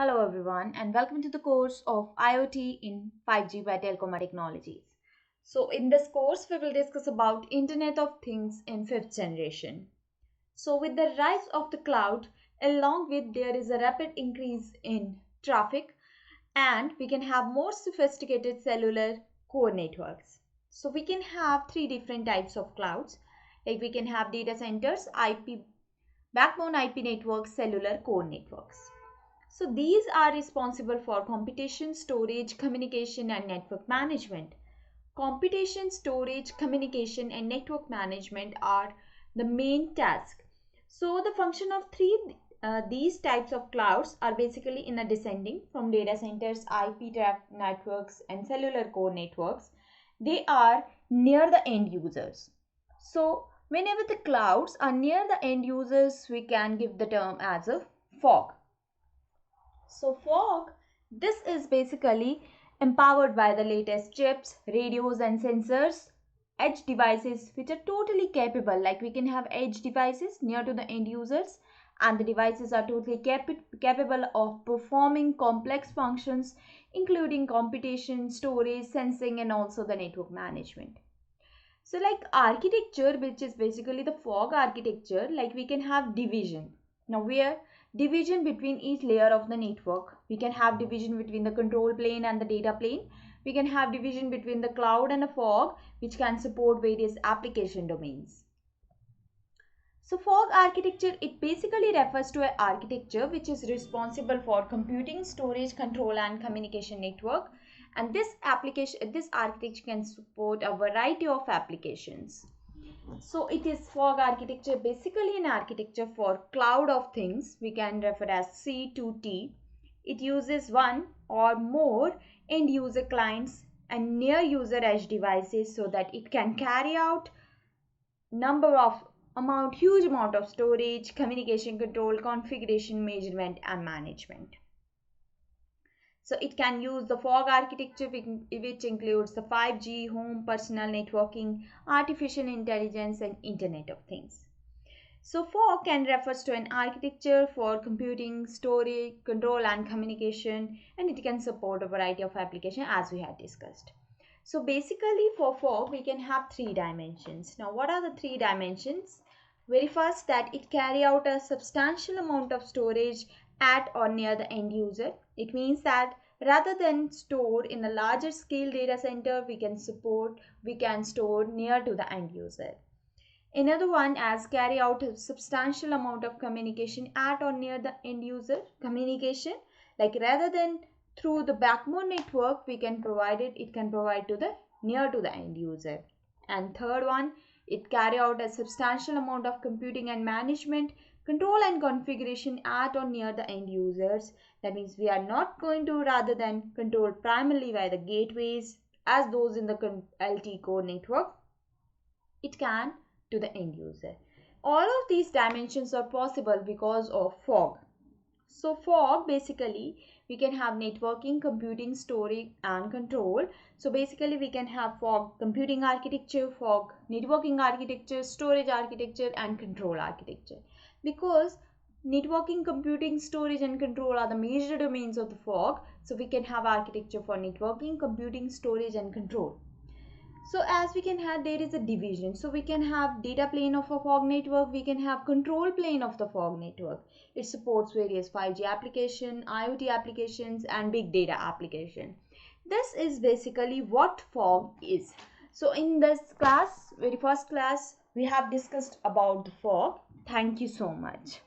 Hello everyone and welcome to the course of IoT in 5G by Telcom Technologies. So in this course we will discuss about Internet of Things in 5th generation. So with the rise of the cloud, along with there is a rapid increase in traffic and we can have more sophisticated cellular core networks. So we can have three different types of clouds, like we can have data centers, IP, backbone IP networks, cellular core networks. So these are responsible for computation, storage, communication and network management. Computation, storage, communication and network management are the main task. So the function of these types of clouds are basically in a descending from data centers, IP networks and cellular core networks. They are near the end users. So whenever the clouds are near the end users, we can give the term as a fog. So fog, this is basically empowered by the latest chips, radios and sensors, edge devices which are totally capable, like we can have edge devices near to the end users and the devices are totally capable of performing complex functions including computation, storage, sensing and also the network management. So like architecture, which is basically the fog architecture, like we can have division. Now where division between each layer of the network. We can have division between the control plane and the data plane. We can have division between the cloud and a fog, which can support various application domains. So fog architecture, it basically refers to an architecture which is responsible for computing, storage, control and communication network. And this architecture can support a variety of applications. So it is fog architecture, basically an architecture for cloud of things. We can refer as C2T. It uses one or more end user clients and near user edge devices so that it can carry out huge amount of storage, communication control, configuration, measurement and management. So it can use the fog architecture which includes the 5G, home, personal networking, artificial intelligence and Internet of Things. So fog can refers to an architecture for computing, storage, control and communication, and it can support a variety of applications as we had discussed. So basically for fog we can have three dimensions. Now what are the three dimensions? Very first, that it carry out a substantial amount of storage at or near the end user. It means that rather than store in a larger scale data center, we can store near to the end user. Another one, as carry out a substantial amount of communication at or near the end user. Communication, like rather than through the backbone network, it can provide to the near to the end user. And third one, it carry out a substantial amount of computing and management, control and configuration at or near the end users. That means we are not going to rather than control primarily by the gateways as those in the LT core network. It can to the end user. All of these dimensions are possible because of fog. So fog, basically we can have networking, computing, storage and control. So basically we can have fog computing architecture, fog networking architecture, storage architecture and control architecture. Because networking, computing, storage and control are the major domains of the fog. So we can have architecture for networking, computing, storage and control. So as we can have, there is a division. So we can have data plane of a fog network. We can have control plane of the fog network. It supports various 5G application, IoT applications and big data application. This is basically what fog is. So in this class, very first class, we have discussed about the fog. Thank you so much.